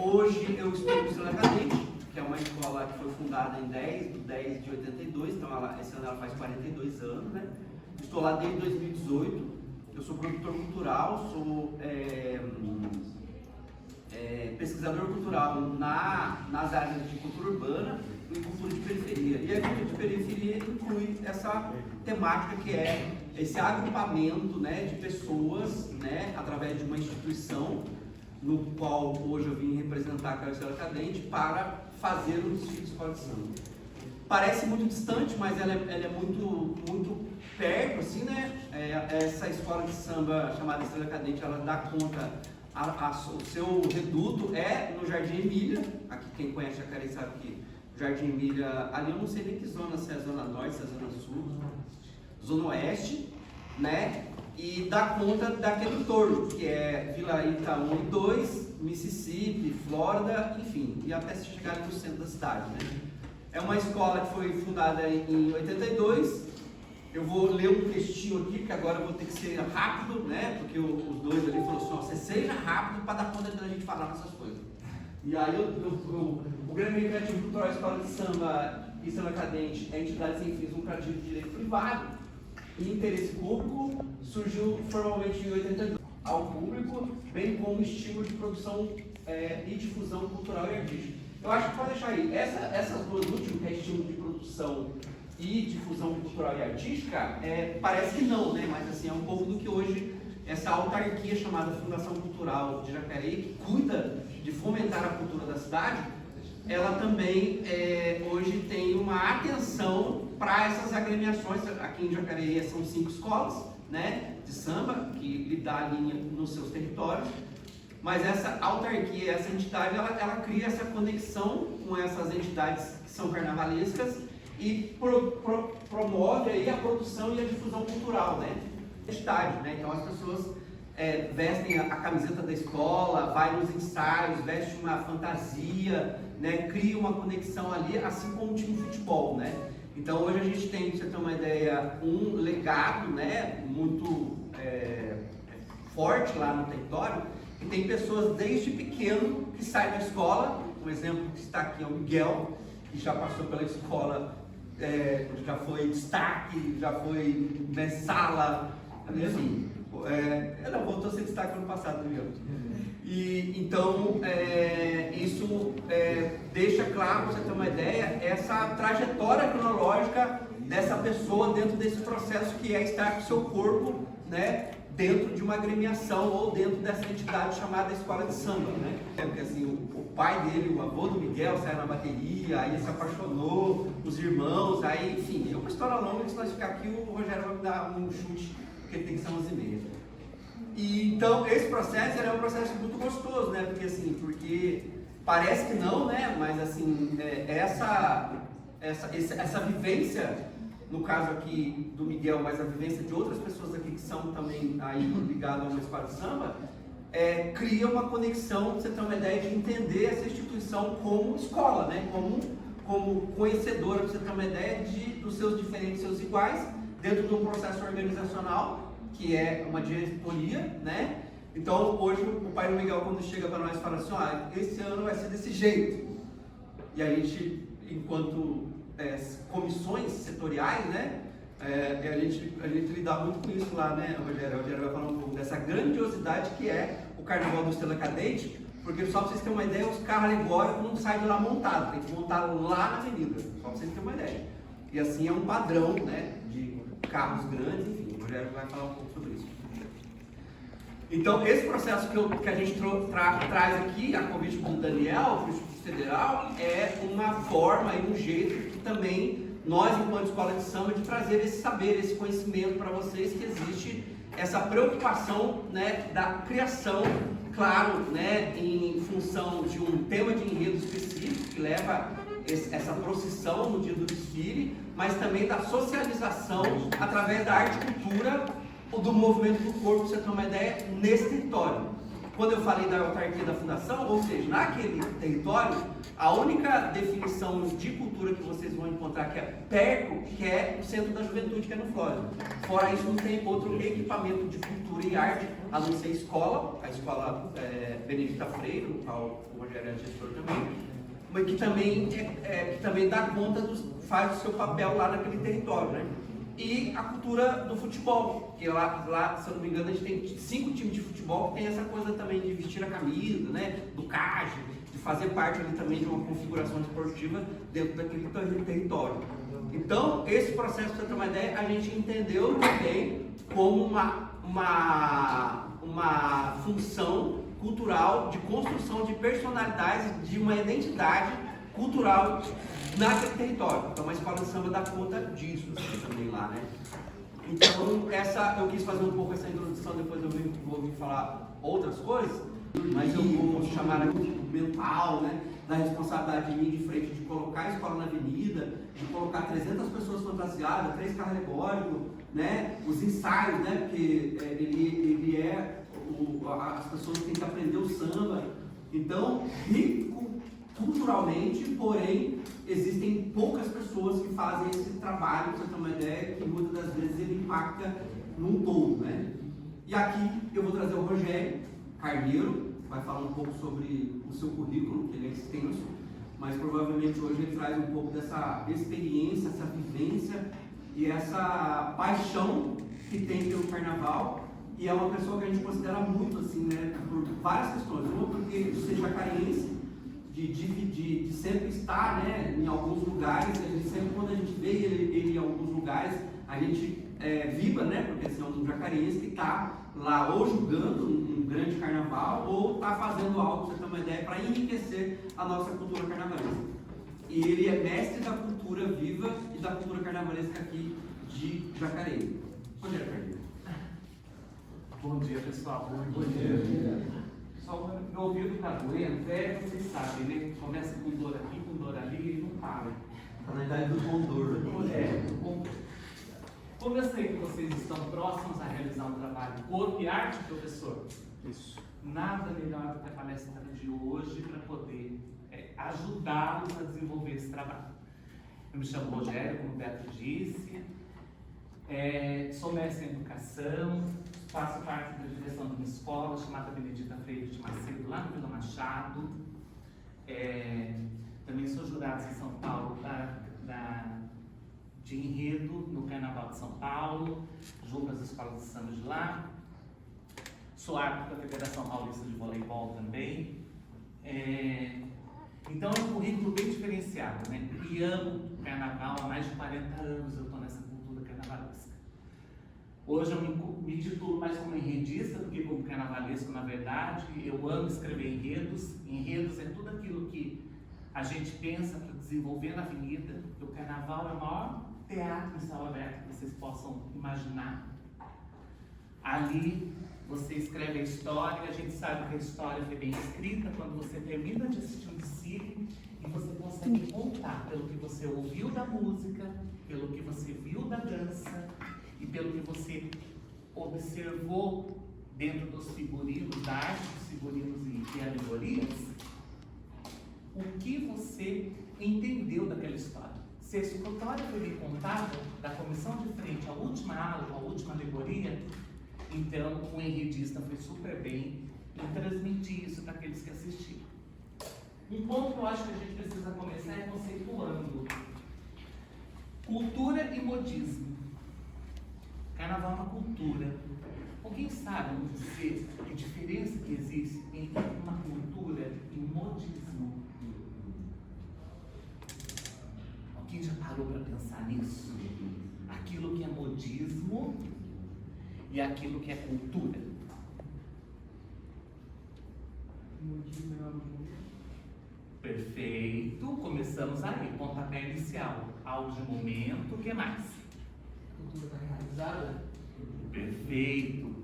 Hoje eu estou no Estrela Cadente, que é uma escola que foi fundada em 10 de 82, então esse ano ela faz 42 anos, né? Estou lá desde 2018, eu sou produtor cultural, sou pesquisador cultural nas áreas de cultura urbana e cultura de periferia. E a cultura de periferia inclui essa temática que é esse agrupamento, né, de pessoas, né, através de uma instituição, no qual hoje eu vim representar a Estrela Cadente para fazer o desfile de escola de samba. Parece muito distante, mas ela é muito perto, assim, né? Essa escola de samba chamada Estrela Cadente, ela dá conta, o seu reduto é no Jardim Emília. Aqui quem conhece Jacareí sabe que o Jardim Emília, ali eu não sei nem que zona, se é a zona norte, se é a zona sul, zona oeste, né? E dá conta daquele entorno, que é Vila Ita 1 e 2, Mississippi, Flórida, enfim, e até se chegar ali no centro da cidade, né? É uma escola que foi fundada em 82. Eu vou ler um textinho aqui, porque agora eu vou ter que ser rápido, né? Porque os dois ali falaram assim, ó, você seja rápido para dar conta da gente falar nessas coisas. E aí o Grêmio Recreativo Cultural Escola de Samba e Estrela Cadente é entidade sem fins lucrativos de direito privado e interesse público, surgiu formalmente em 82 ao público, bem como estímulo de produção e difusão cultural e artística. Eu acho que pode deixar aí, essas duas últimas, que é estímulo de produção e difusão cultural e artística, parece que não, né? Mas assim, é um pouco do que hoje essa autarquia chamada Fundação Cultural de Jacareí, que cuida de fomentar a cultura da cidade, ela também hoje tem uma atenção para essas agremiações. Aqui em Jacareí são 5 escolas, né, de samba, que lhe dá a linha nos seus territórios, mas essa autarquia, essa entidade, ela cria essa conexão com essas entidades que são carnavalescas e promove aí a produção e a difusão cultural, né, entidade, né? Então as pessoas vestem a camiseta da escola, vai nos ensaios, veste uma fantasia, né, cria uma conexão ali, assim como o time de futebol, né? Então hoje a gente tem, pra você ter uma ideia, um legado, né, muito forte lá no território, e tem pessoas desde pequeno que saem da escola. Um exemplo que está aqui é o Miguel, que já passou pela escola, já foi destaque, já foi sala, enfim. Ela voltou a ser destaque ano passado, Miguel. E então isso deixa claro, para você ter uma ideia, essa trajetória cronológica dessa pessoa dentro desse processo que é estar com o seu corpo, né, dentro de uma agremiação ou dentro dessa entidade chamada Escola de Samba, né? Porque assim, o pai dele, o avô do Miguel, saiu na bateria, aí se apaixonou, os irmãos, aí, enfim, é uma história longa, que se nós ficar aqui, o Rogério vai me dar um chute, porque tem que ser 11h30. E então esse processo é um processo muito gostoso, né? Porque parece que não, né? Mas assim, essa vivência, no caso aqui do Miguel, mas a vivência de outras pessoas aqui que são também aí ligadas a uma escola de samba, cria uma conexão, pra você ter uma ideia de entender essa instituição como escola, né? Como conhecedora, pra você ter uma ideia dos seus diferentes, seus iguais, dentro de um processo organizacional, que é uma diretoria, né? Então, hoje, o pai do Miguel, quando chega para nós, fala assim, esse ano vai ser desse jeito. E a gente, enquanto comissões setoriais, né? A gente lidar muito com isso lá, né, Rogério? O Rogério vai falar um pouco dessa grandiosidade que é o Carnaval do Estrela Cadente, porque só para vocês terem uma ideia, os carros alegóricos não saem de lá montados, tem que montar lá na avenida, só para vocês terem uma ideia. E assim é um padrão, né, de carros grandes, enfim. O Rogério vai falar um pouco sobre isso. Então, esse processo que a gente traz aqui, a convite do Daniel, do Instituto Federal, é uma forma e um jeito que também nós, enquanto escola de samba, de trazer esse saber, esse conhecimento para vocês, que existe essa preocupação, né, da criação, claro, né, em função de um tema de enredo específico, que leva essa procissão no dia do desfile, mas também da socialização através da arte e cultura, ou do movimento do corpo, para você ter uma ideia, nesse território. quando eu falei da autarquia da fundação, ou seja, naquele território, a única definição de cultura que vocês vão encontrar que é perto, que é o Centro da Juventude, que é no Flórida. Fora isso, não tem outro equipamento de cultura e arte, a não ser a escola Benedita Freire, o qual o Rogério é gestor também, mas que também dá conta, faz o seu papel lá naquele território, né? E a cultura do futebol, que lá, se eu não me engano, a gente tem 5 times de futebol que tem essa coisa também de vestir a camisa, né? Do CAG, de fazer parte ali também de uma configuração esportiva dentro daquele território. Então, esse processo, para ter uma ideia, a gente entendeu também como uma função cultural de construção de personalidades, de uma identidade cultural naquele território. Então, a escola de samba dá conta disso assim, também lá, né? Então, eu quis fazer um pouco essa introdução, depois eu vou vir falar outras coisas, mas eu vou chamar aqui mental, né? Da responsabilidade de mim de frente, de colocar a escola na avenida, de colocar 300 pessoas fantasiadas, 3 carros alegóricos, né? Os ensaios, né? Porque as pessoas têm que aprender o samba. Então, rico culturalmente, porém, existem poucas pessoas que fazem esse trabalho, para você ter uma ideia, que muitas das vezes ele impacta num todo, né? E aqui eu vou trazer o Rogério Carneiro, que vai falar um pouco sobre o seu currículo, que ele é extenso, mas provavelmente hoje ele traz um pouco dessa experiência, essa vivência e essa paixão que tem pelo carnaval, e é uma pessoa que a gente considera muito assim, né, por várias questões. Uma, porque você é jacareense, de sempre estar, né, em alguns lugares, a gente sempre, quando a gente vê ele em alguns lugares, a gente vibra, né, porque assim, é um jacareense que está lá ou julgando um grande carnaval ou está fazendo algo, para você ter uma ideia, para enriquecer a nossa cultura carnavalesca. E ele é mestre da cultura viva e da cultura carnavalesca aqui de Jacareí. Rogério Carneiro. Bom dia, pessoal. Bom dia. Só meu ouvido está doendo, vocês sabem, né? Começa com dor aqui, com dor ali e não para. Na idade do condor. Como eu sei que vocês estão próximos a realizar um trabalho corpo e arte, professor, isso. Nada melhor do que a palestra de hoje para poder ajudá-los a desenvolver esse trabalho. Eu me chamo Rogério, como o Beto disse, sou mestre em educação, faço parte da direção de uma escola chamada Benedita Freire de Macedo, lá no Vila Machado. Também sou jurado em São Paulo de enredo no Carnaval de São Paulo, junto às escolas de samba de lá. Sou árbitro da Federação Paulista de Voleibol também. Então é um currículo bem diferenciado, né? E amo o Carnaval, há mais de 40 anos eu estou nessa cultura carnavalesca. Hoje eu me titulo mais como enredista do que como carnavalesco, na verdade. Eu amo escrever enredos. Enredos é tudo aquilo que a gente pensa para desenvolver na avenida. O carnaval é o maior teatro em sala aberta que vocês possam imaginar. Ali você escreve a história, e a gente sabe que a história foi bem escrita quando você termina de assistir um desfile e você consegue contar pelo que você ouviu da música, pelo que você viu da dança e pelo que você observou dentro dos figurinos, da arte dos figurinos e alegorias, o que você entendeu daquela história. Se a história foi bem contada, da comissão de frente à última ala, à última alegoria, então o enredista foi super bem em transmitir isso para aqueles que assistiram. Um ponto que eu acho que a gente precisa começar é conceituando cultura e modismo. Carnaval é uma cultura. Alguém sabe dizer a diferença que existe entre uma cultura e um modismo? Alguém já parou para pensar nisso? Aquilo que é modismo e aquilo que é cultura. Perfeito, começamos aí, pontapé inicial, algo de momento, o que mais? Cultura está enraizada. Perfeito,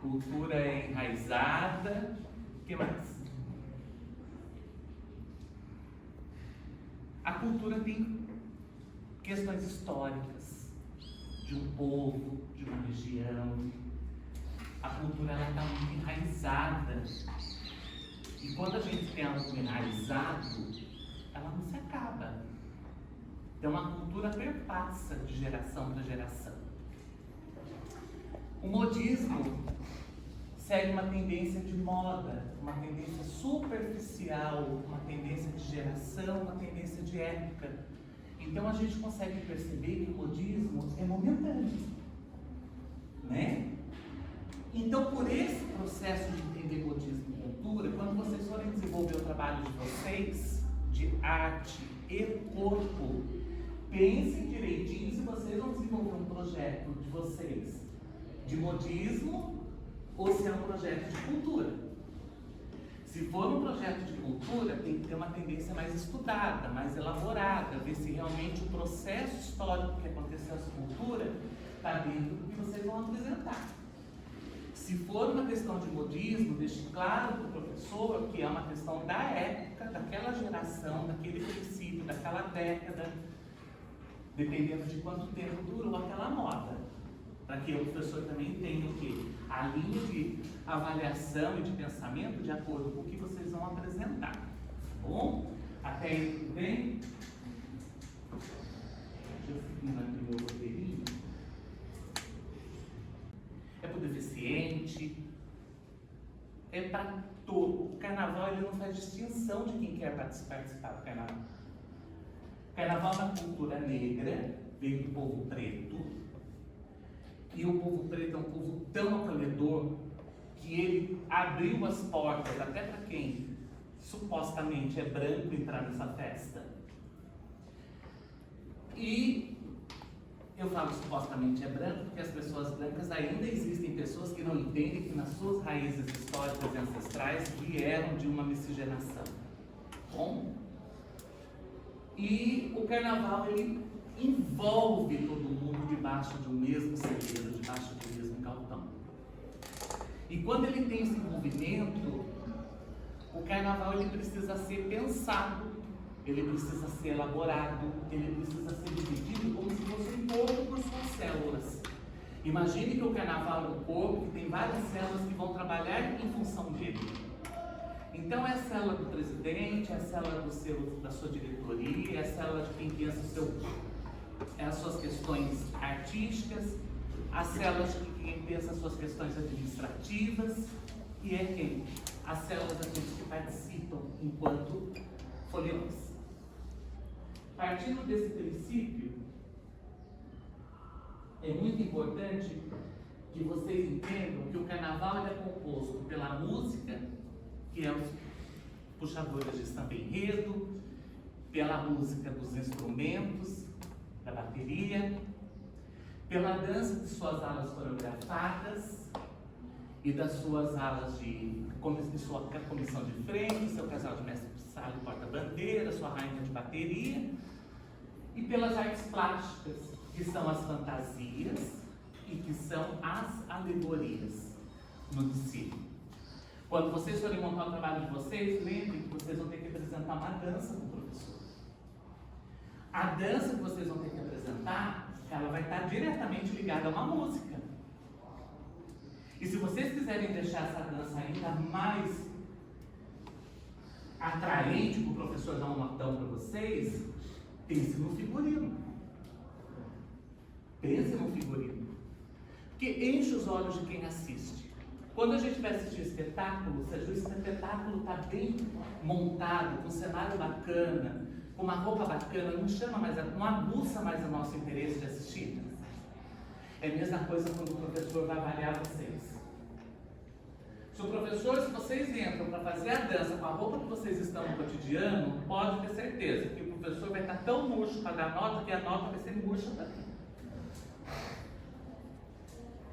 cultura é enraizada, o que mais? A cultura tem questões históricas de um povo, de uma região. a cultura está muito enraizada. E quando a gente tem algo enraizado, ela não se acaba. É uma cultura perpassa de geração para geração. O modismo segue uma tendência de moda, uma tendência superficial, uma tendência de geração, uma tendência de época. Então a gente consegue perceber que o modismo é momentâneo, né? Então, por esse processo de entender modismo e cultura, quando vocês forem desenvolver o trabalho de vocês, de arte e corpo, pensem direitinho se vocês vão desenvolver um projeto de vocês de modismo ou se é um projeto de cultura. Se for um projeto de cultura, tem que ter uma tendência mais estudada, mais elaborada, ver se realmente o processo histórico que aconteceu essa cultura está dentro do que vocês vão apresentar. Se for uma questão de modismo, deixe claro para o professor que é uma questão da época, daquela geração, daquele princípio, daquela década, dependendo de quanto tempo durou aquela moda. Para que o professor também tenha o quê? A linha de avaliação e de pensamento de acordo com o que vocês vão apresentar. Tá bom? Até aí tudo bem? Deixa eu seguir aqui meu roteirinho. É para o deficiente, é para todo. O carnaval ele não faz distinção de quem quer participar do carnaval. O carnaval é uma cultura negra, veio do povo preto. E o povo preto é um povo tão acolhedor que ele abriu as portas até para quem supostamente é branco entrar nessa festa. E eu falo supostamente é branco porque as pessoas brancas ainda existem pessoas que não entendem que nas suas raízes históricas e ancestrais vieram de uma miscigenação. Bom, e o carnaval ele envolve todo mundo debaixo de um mesmo celeiro, debaixo do mesmo galpão. E quando ele tem esse envolvimento, o carnaval ele precisa ser pensado, ele precisa ser elaborado, ele precisa ser dividido como se fosse um corpo por suas células. Imagine que o carnaval é um corpo que tem várias células que vão trabalhar em função dele. Então é a célula do presidente, é a célula da sua diretoria, é a célula de quem pensa as suas questões artísticas, as células de quem pensa as suas questões administrativas, e é quem? As células daqueles que participam enquanto foliões. Partindo desse princípio, é muito importante que vocês entendam que o carnaval é composto pela música, que é os puxadores de samba enredo, pela música dos instrumentos, da bateria, pela dança de suas alas coreografadas e das suas alas de sua comissão de frente, seu casal de mestre de sala e porta-bandeira, sua rainha de bateria, e pelas artes plásticas, que são as fantasias e que são as alegorias no desfile. Quando vocês forem montar o trabalho de vocês, lembrem que vocês vão ter que apresentar uma dança para o professor. A dança que vocês vão ter que apresentar, ela vai estar diretamente ligada a uma música. E se vocês quiserem deixar essa dança ainda mais atraente para o professor dar um notão para vocês, pense no figurino. Pense no figurino. Porque enche os olhos de quem assiste. Quando a gente vai assistir espetáculo, se o espetáculo está bem montado, com um cenário bacana, com uma roupa bacana, não aguça mais o nosso interesse de assistir. É a mesma coisa quando o professor vai avaliar vocês. Se vocês entram para fazer a dança com a roupa que vocês estão no cotidiano, pode ter certeza que o professor vai estar tão murcho para dar nota que a nota vai ser murcha também.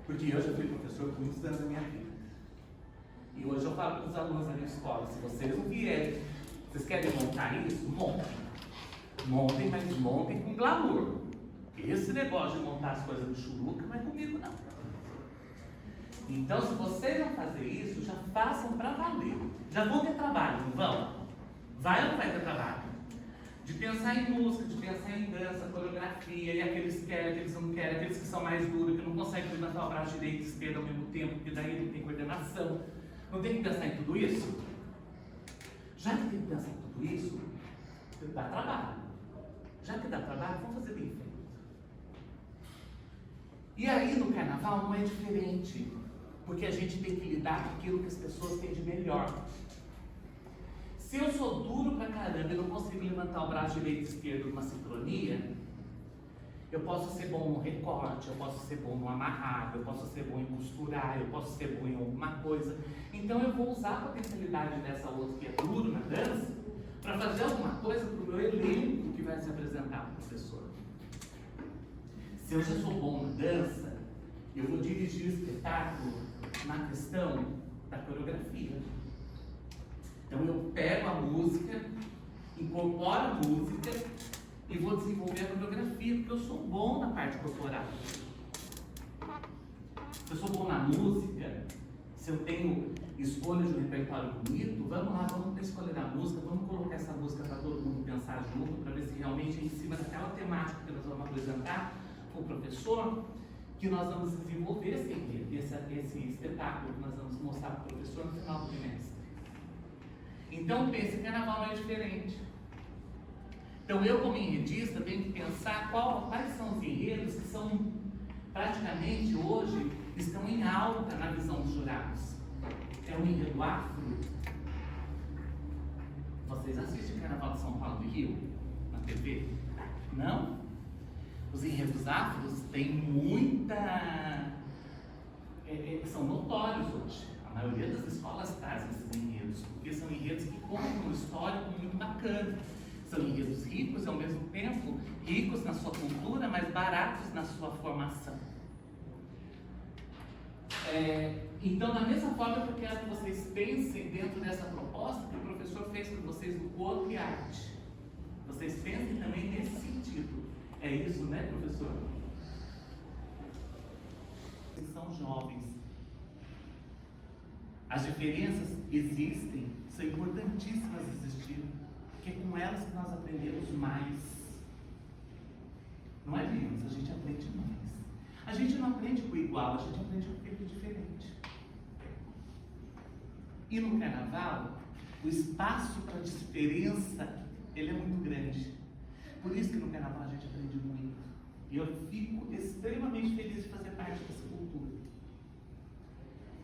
Porque eu já fui professor por muitos anos da minha vida. E hoje eu falo para os alunos da minha escola, se vocês não vierem, vocês querem montar isso? Montem. Montem, mas montem com glamour. Porque esse negócio de montar as coisas do churuca não é comigo, não. Então, se vocês vão fazer isso, já façam para valer. Já vão ter trabalho, não vão? Vai ou não vai ter trabalho? De pensar em música, de pensar em dança, coreografia, e aqueles que querem, aqueles que não querem, aqueles que são mais duros, que não conseguem levantar o braço direito e esquerdo ao mesmo tempo, porque daí não tem coordenação. Não tem que pensar em tudo isso? Já que tem que pensar em tudo isso, dá trabalho. Já que dá trabalho, vamos fazer bem feito. E aí no carnaval não é diferente, porque a gente tem que lidar com aquilo que as pessoas têm de melhor. Se eu sou duro pra caramba e não consigo levantar o braço direito e esquerdo numa sincronia, eu posso ser bom no recorte, eu posso ser bom no amarrado, eu posso ser bom em costurar, eu posso ser bom em alguma coisa. Então eu vou usar a potencialidade dessa outra que é duro na dança para fazer alguma coisa para o meu elenco que vai se apresentar para o professor. Se eu já sou bom na dança, eu vou dirigir o espetáculo na questão da coreografia. Então eu pego a música, incorporo a música e vou desenvolver a coreografia, porque eu sou bom na parte corporal. Se eu sou bom na música, se eu tenho escolha de um repertório bonito, vamos lá, vamos escolher a música, vamos colocar essa música para todo mundo pensar junto, para ver se realmente é em cima daquela temática que nós vamos apresentar com o professor, que nós vamos desenvolver esse espetáculo que nós vamos mostrar para o professor no final do trimestre. Então pense que carnaval não é diferente. Então eu como enredista tenho que pensar quais são os enredos que são praticamente hoje estão em alta na visão dos jurados. É o enredo afro. Vocês assistem Carnaval de São Paulo e Rio na TV? Não? Os enredos afros têm muita... são notórios hoje. A maioria das escolas trazem esses enredos, porque são enredos que contam uma história muito bacana. São enredos ricos e ao mesmo tempo ricos na sua cultura, mas baratos na sua formação. Então, da mesma forma que eu quero que vocês pensem dentro dessa proposta que o professor fez para vocês no corpo e arte. Vocês pensem também nesse sentido. É isso, né, professor? Vocês são jovens. As diferenças existem, são importantíssimas existir, porque é com elas que nós aprendemos mais. Não é menos, a gente aprende mais. A gente não aprende com o igual, a gente aprende com o diferente. E no carnaval, o espaço para diferença, ele é muito grande. Por isso que no carnaval a gente aprende muito. E eu fico extremamente feliz de fazer parte dessa cultura.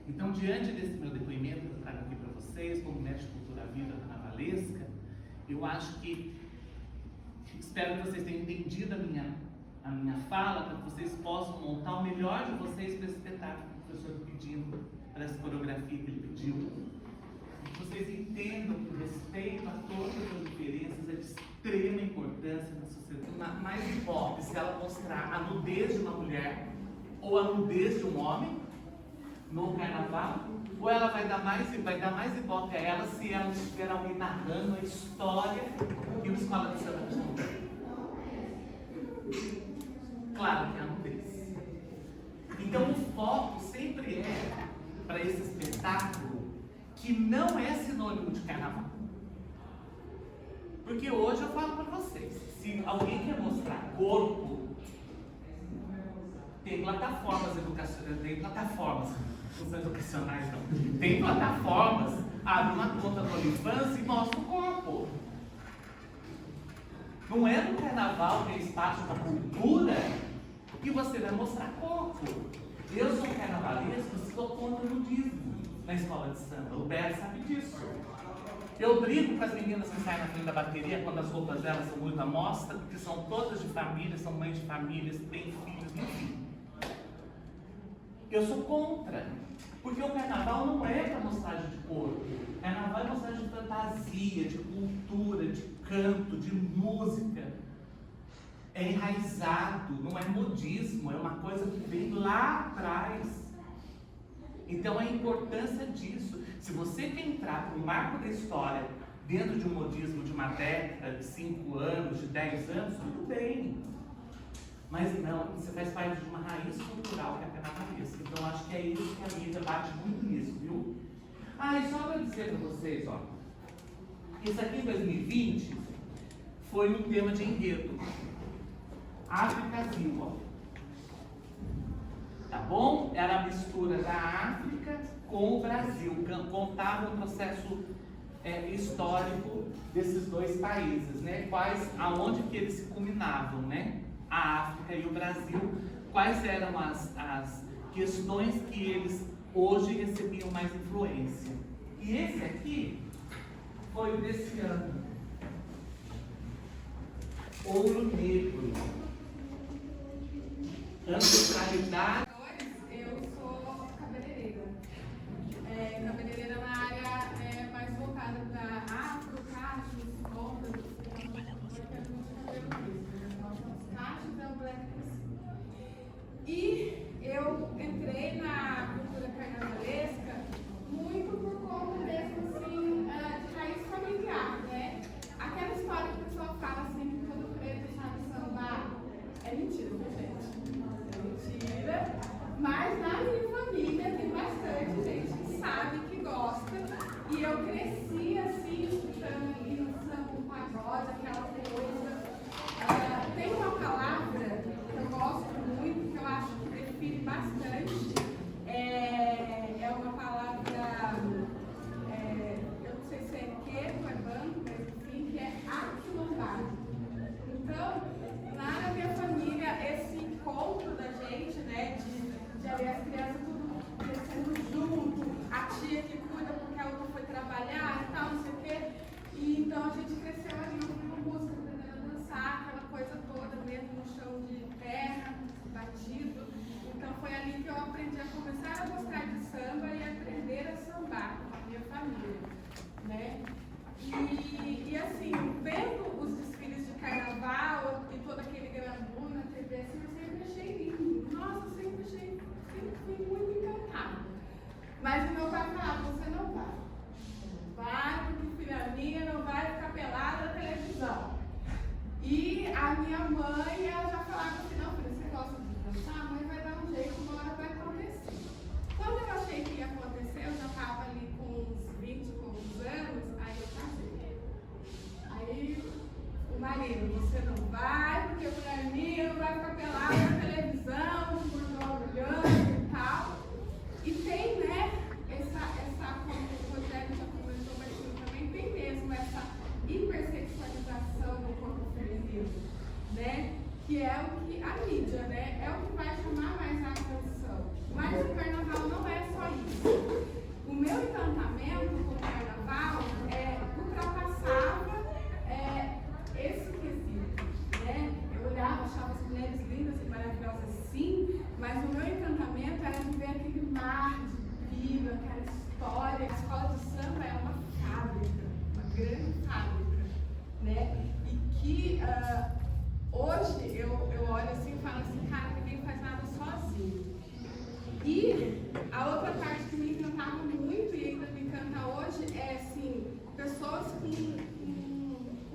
Então, diante desse meu depoimento que eu trago aqui para vocês, como mestre de cultura viva carnavalesca, eu acho que, espero que vocês tenham entendido a minha fala, para que vocês possam montar o melhor de vocês para esse espetáculo que o professor pedindo, para essa coreografia que ele pediu. Que vocês entendam que o respeito a todas as diferenças é de extrema importância na sociedade. Mais importa se ela mostrar a nudez de uma mulher ou a nudez de um homem no carnaval, ou ela vai dar mais ibope a ela se ela estiver alguém narrando a história que uma escola de samba conta. Claro que é a nudez. Então o foco sempre é para esse espetáculo que não é sinônimo de carnaval. Porque hoje eu falo para vocês, se alguém quer mostrar corpo, tem plataformas educacionais não. Tem plataformas, abre uma conta no OnlyFans e mostra o corpo. Não é no carnaval que é espaço da cultura que você vai mostrar corpo. Eu sou carnavalesco, estou contra o nudismo na escola de samba. O Beto sabe disso. Eu brigo com as meninas que saem na frente da bateria quando as roupas delas são muito à mostra, porque são todas de família, são mães de famílias, têm filhos, enfim. Eu sou contra, porque o carnaval não é para mostragem de corpo. O carnaval é mostragem de fantasia, de cultura, de canto, de música. É enraizado, não é modismo, é uma coisa que vem lá atrás. Então a importância disso. Se você quer entrar para o marco da história dentro de um modismo de uma década, de 5 anos, de 10 anos, tudo bem. Mas não, você faz parte de uma raiz cultural que é a carnavalesca. Então acho que é isso que a mídia bate muito nisso, viu? E só para dizer para vocês, ó, isso aqui em 2020 foi um tema de enredo. Áfricazinho, ó. Tá bom? Era a mistura da África com o Brasil. Contava o processo histórico desses dois países, né? Aonde que eles se culminavam, né? A África e o Brasil. Quais eram as questões que eles hoje recebiam mais influência. E esse aqui foi o desse ano. Ouro Negro. Ancestralidade. Eu sou cabeleireira. Cabeleireira na área mais voltada para afro, cachos, pontas, cachos é o black. E eu entrei na cultura carnavalesca muito por conta mesmo assim, de raiz familiar, né? Aquela história que a pessoa fala assim, que todo preto sabe sambar, é mentira, gente? Mentira, mas na minha família tem bastante gente que sabe, que gosta, e eu cresci assim, escutando ali no samba, um pagode, aquela coisa. Tem uma palavra que eu gosto muito, que eu acho que define bastante, é uma palavra, eu não sei se é queco, é banco, mas enfim, que é aquilombar. Então, lá na minha família, esse encontro da gente, né, de ali as crianças tudo crescendo junto, a tia que cuida porque a outra foi trabalhar e tal, não sei o quê. E então a gente cresceu ali ouvindo música, aprendendo a dançar, aquela coisa toda mesmo no chão de terra, batido. Então foi ali que eu aprendi a começar a gostar de samba e aprender a sambar com a minha família, né? E assim, vendo os desfiles de carnaval e todo aquele glamour na TV, assim, eu sempre achei lindo. Nossa, eu sempre fui muito encantada. Mas o meu pai falava, você não vai. Vai, porque filha minha não vai ficar pelada na televisão. E a minha mãe, ela já falava assim, não, filha, você gosta de dançar? A mãe vai dar um jeito, uma hora vai acontecer. Quando eu achei que ia acontecer, eu já estava ali com uns 20 e poucos anos, aí eu casei. Aí o marido, você não vai, porque mulher minha não vai ficar pelada na televisão, com o orgulhoso e tal. E tem, né, como o Rogério já comentou, mas também tem mesmo essa hipersexualização do corpo feminino, né? Que é o que a mídia, né? É o que vai chamar mais a atenção. Mas o carnaval não é só isso. O meu encantamento com o carnaval ultrapassava esse quesito, né? Eu olhava, achava as mulheres lindas e maravilhosas sim, mas o meu encantamento era de ver aquele mar de vida, aquela história. A escola de samba é uma fábrica, uma grande fábrica, né? E que hoje eu olho assim e falo assim, cara, ninguém faz nada sozinho. E a outra parte que me encantava muito e ainda me encanta hoje é assim, pessoas com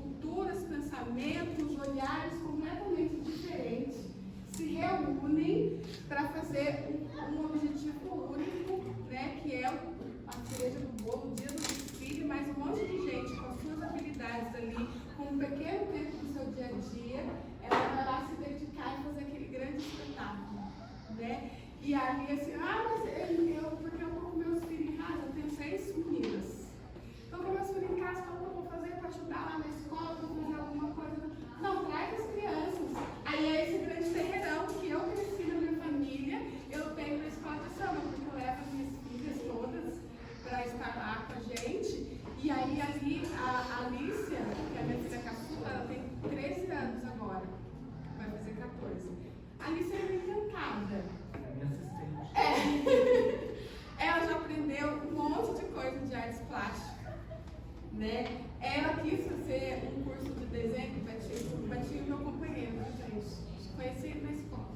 culturas, pensamentos, olhares completamente diferentes se reúnem para fazer um objetivo único, né, que é a cereja do bolo, o dia do desfile, mas um monte de gente com as suas habilidades ali, com um pequeno tempo do seu dia a dia, ela vai lá se dedicar e fazer aquele grande espetáculo, né? E ali assim, mas porque eu tô com meus filhos em casa, eu tenho 6 meninas. Então, com meus filhos em casa, como eu vou fazer para ajudar lá na escola, para fazer alguma coisa? Não, traz as crianças. Aí é esse grande terreirão que eu cresci na minha família, eu tenho na escola de samba, porque eu levo as minhas filhas todas para estar lá com a gente. E aí ali, a Alicia, que é a minha filha caçula, ela tem 13 anos agora, vai fazer 14. A Alicia é encantada. Ela já aprendeu um monte de coisa de artes plásticas, né? Ela quis fazer um curso de desenho com o Betinho, meu companheiro, gente. Conheci ele na escola.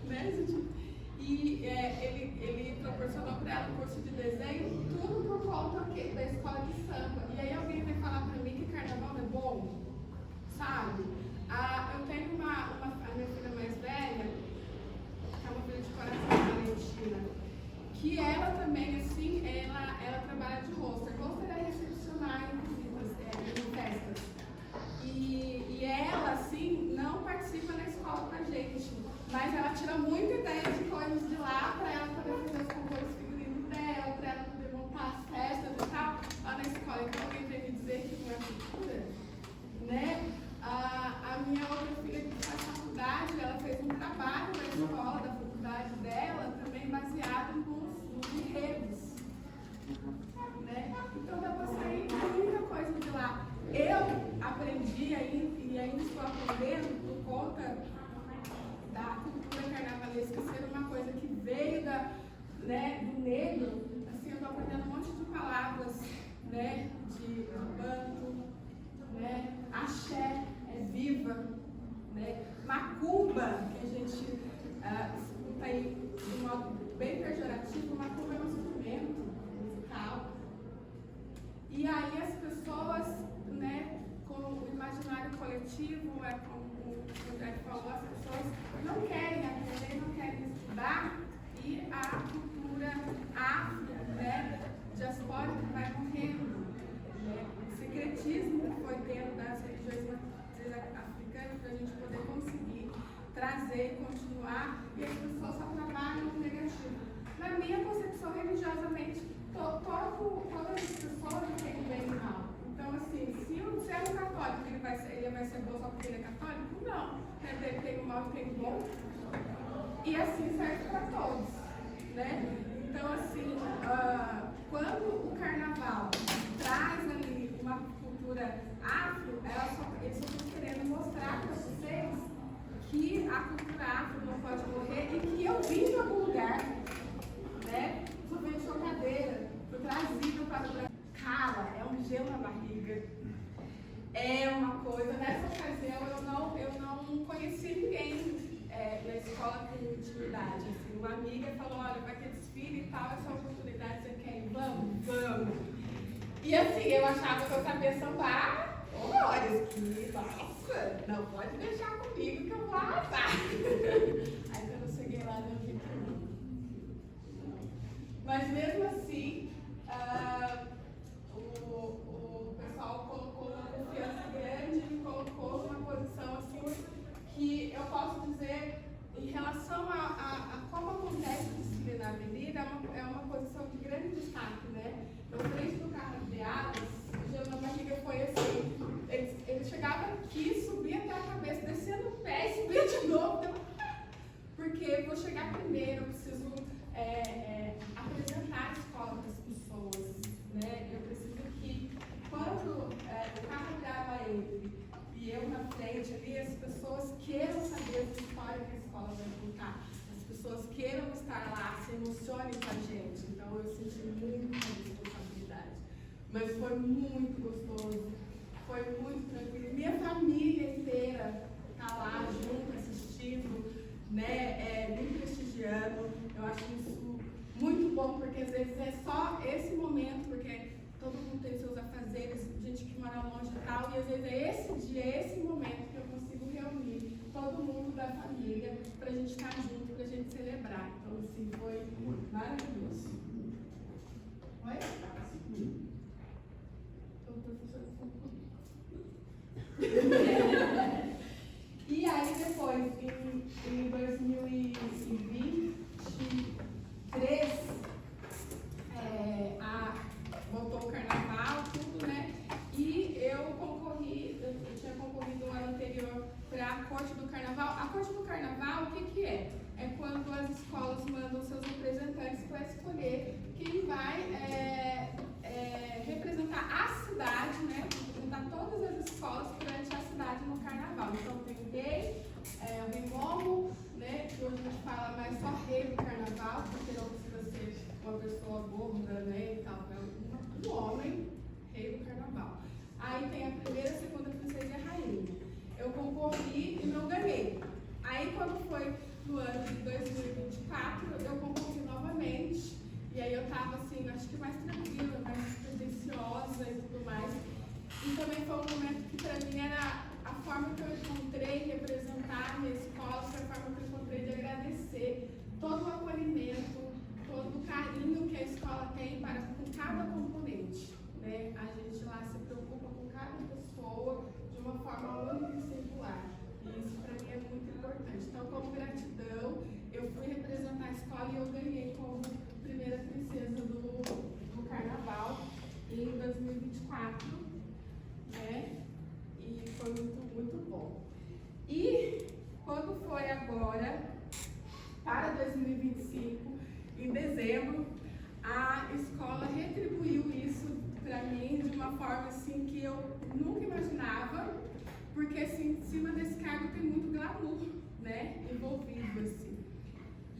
Né, gente? E ele proporcionou para ela um curso de desenho, tudo por conta da escola de samba. E aí alguém vai falar para mim que carnaval é bom, sabe? Eu tenho a minha filha mais velha, que é uma filha de coração, Valentina, que ela também, assim, ela trabalha de roster. Roster é recepcionar em visitas, em festas. E Então dá para sair muita coisa de lá. Eu aprendi e ainda estou aprendendo por conta da cultura carnavalesca ser uma coisa que veio do negro. Assim, eu estou aprendendo um monte de palavras, né, de banto, né, axé, é viva, né, macumba, que a gente escuta aí de modo bem pejorativo. Macumba é um instrumento musical. E aí as pessoas, né, com o imaginário coletivo, como o André falou, as pessoas não querem aprender, não querem estudar, e a cultura afro, né, diaspórica vai morrendo. Né? O secretismo que foi tendo das religiões africanas para a gente poder conseguir trazer e continuar, e as pessoas só trabalham no negativo. Na minha concepção, religiosamente, todas as pessoas têm o bem e o mal. Então, assim, se é um católico, ele vai ser bom só porque ele é católico? Não. Né? Tem o mal e tem o bom. E assim serve para todos. Né? Então, assim, quando o carnaval traz ali uma cultura afro, eles só estão querendo mostrar para vocês que a cultura afro não pode morrer e que eu vim de algum lugar, né? Fui bem de chocadeira, fui trazido para o Brasil. Cara, é um gelo na barriga. É uma coisa. Nessa ocasião eu não conheci ninguém na escola com intimidade. Assim, uma amiga falou, olha, vai ter desfile e tal, essa oportunidade, você quer ir? Vamos, vamos. E assim, eu achava que eu sabia sambar horrores, que, nossa, não pode deixar comigo que eu vou arrasar. Aí quando eu cheguei lá, eu vi que não. Mas mesmo assim, o pessoal colocou uma confiança grande, me colocou numa posição assim, que eu posso dizer, em relação a como acontece o desfile na avenida, é uma posição de grande destaque, né? Na frente do carro de Adas, o gelo na barriga foi assim, ele chegava aqui, subia até a cabeça, descia no pé e subia de novo, então, porque eu vou chegar primeiro, eu preciso apresentar a escola para as pessoas, né? Eu preciso que, quando o carro grava ele e eu na frente ali, as pessoas queiram saber a história que a escola vai contar, as pessoas queiram estar lá, se emocionem com a gente. Então eu senti muita responsabilidade, mas foi muito gostoso, foi muito tranquilo. Minha família inteira está lá junto, assistindo, né, me prestigiando. Eu acho isso muito bom, porque às vezes é só esse momento, porque todo mundo tem seus afazeres, gente que mora longe e tal, e às vezes é esse dia, esse momento que eu consigo reunir todo mundo da família pra gente estar junto, pra gente celebrar. Então, assim, foi maravilhoso. Oi? O professor E aí depois, em 2023, voltou o carnaval, tudo, né? E eu tinha concorrido no ano anterior para a Corte do Carnaval. A Corte do Carnaval, o que é? É quando as escolas mandam seus representantes para escolher quem vai representar a cidade, né? Representar todas as escolas durante a cidade no Carnaval. Então tem o rei, o rei Momo, né? Que hoje a gente fala mais só rei do Carnaval, porque não precisa ser uma pessoa gorda, né? E tal, um homem, rei do Carnaval. Aí tem a primeira, a segunda princesa e a rainha. Eu concorri e não ganhei. Aí quando foi no ano de 2024, eu concorri novamente. E aí eu tava assim, acho que mais tranquila, mais pretensiosa e tudo mais. E também foi um momento que pra mim era a forma que eu encontrei de representar a minha escola, foi a forma que eu encontrei de agradecer todo o acolhimento, todo o carinho que a escola tem com cada componente. Né? A gente lá se preocupa com cada pessoa de uma forma única e singular. E isso para mim é muito importante. Então, como gratidão, eu fui representar a escola e eu ganhei como primeira princesa do Carnaval em 2024. Né? E foi muito, muito bom. E quando foi agora, para 2025, em dezembro, a escola retribuiu isso uma forma assim que eu nunca imaginava, porque assim, em cima desse cargo tem muito glamour, né, envolvido assim.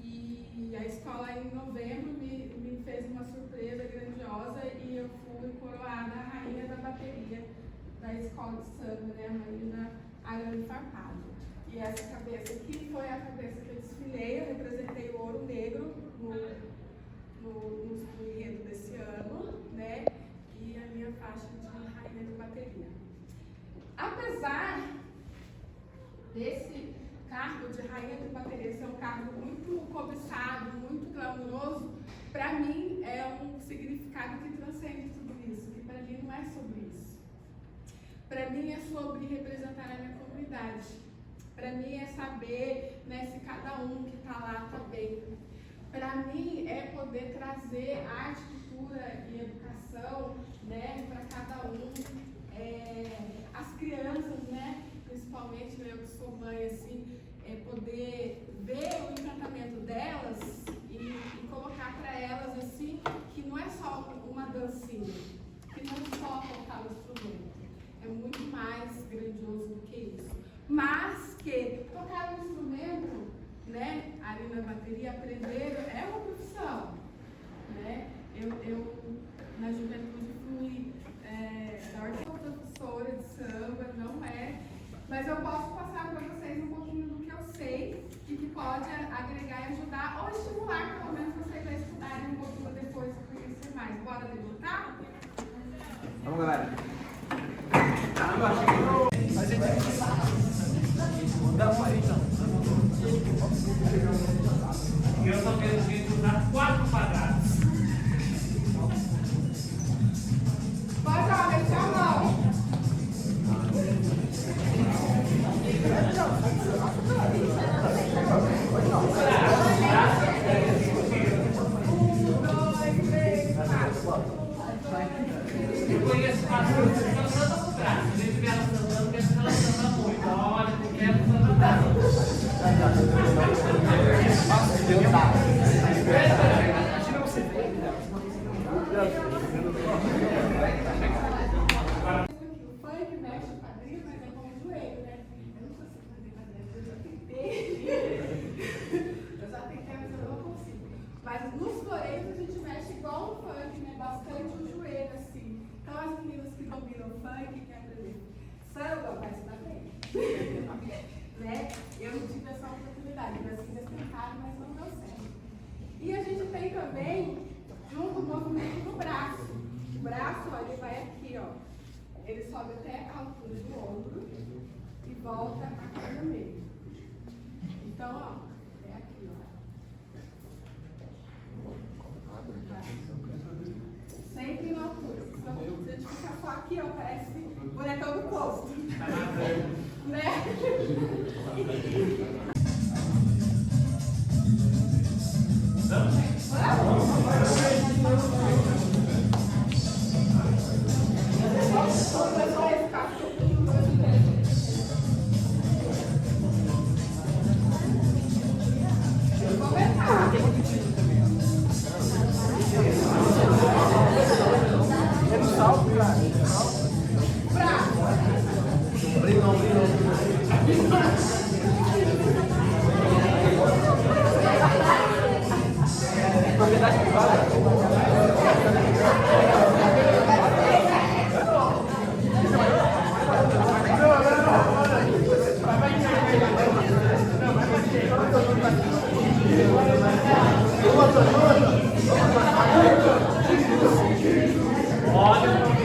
E a escola em novembro me fez uma surpresa grandiosa e eu fui coroada a rainha da bateria da escola de samba, né, a Marina Arame Farpado. E essa cabeça aqui foi a cabeça que eu desfilei, eu representei o ouro negro no enredo desse ano, né, e a minha faixa de rainha de bateria. Apesar desse cargo de rainha de bateria ser um cargo muito cobiçado, muito glamouroso, para mim é um significado que transcende tudo isso, que para mim não é sobre isso. Para mim é sobre representar a minha comunidade. Para mim é saber, né, se cada um que está lá está bem. Para mim é poder trazer arte, cultura e educação, né, para cada um. As crianças, né, principalmente eu que sou mãe, assim, poder ver o encantamento delas e colocar para elas assim que não é só uma dancinha, que não é só tocar o instrumento, é muito mais grandioso do que isso. Mas que tocar um instrumento, né, ali na bateria, aprender é uma profissão, né? Eu na juventude fui professora de samba, não é, mas eu posso passar para vocês um pouquinho do que eu sei e que pode agregar e ajudar ou estimular, pelo menos vocês a estudarem um pouquinho depois e conhecer mais. Bora debutar? Vamos, galera. E eu só quero gente usar 4 quadrados. Pode, ó, deixa a mão. Eu conheço pastores que cantam no braço. Se a gente vê ela cantando, pensa que ela canta muito. Olha, porque ela canta braço. O funk mexe o quadril, mas é como o joelho, né? Eu não consigo fazer quadril, eu já tentei. Eu já tentei, mas eu não consigo. Mas nos floreios a gente mexe igual o funk, né? Bastante o joelho, assim. Então as meninas que dominam o funk, quer aprender samba, vai se dar bem. Né? Eu tive essa oportunidade, meus filhos tentaram, mas não deu certo. E a gente tem também, junto, o movimento do braço. O braço, ó, ele vai aqui, ó. Ele sobe até a altura do ombro e volta aqui no meio. Então, ó, é aqui, ó. Sempre na altura. Se a gente ficar só aqui, ó, parece bonecão do posto. Né? Olha,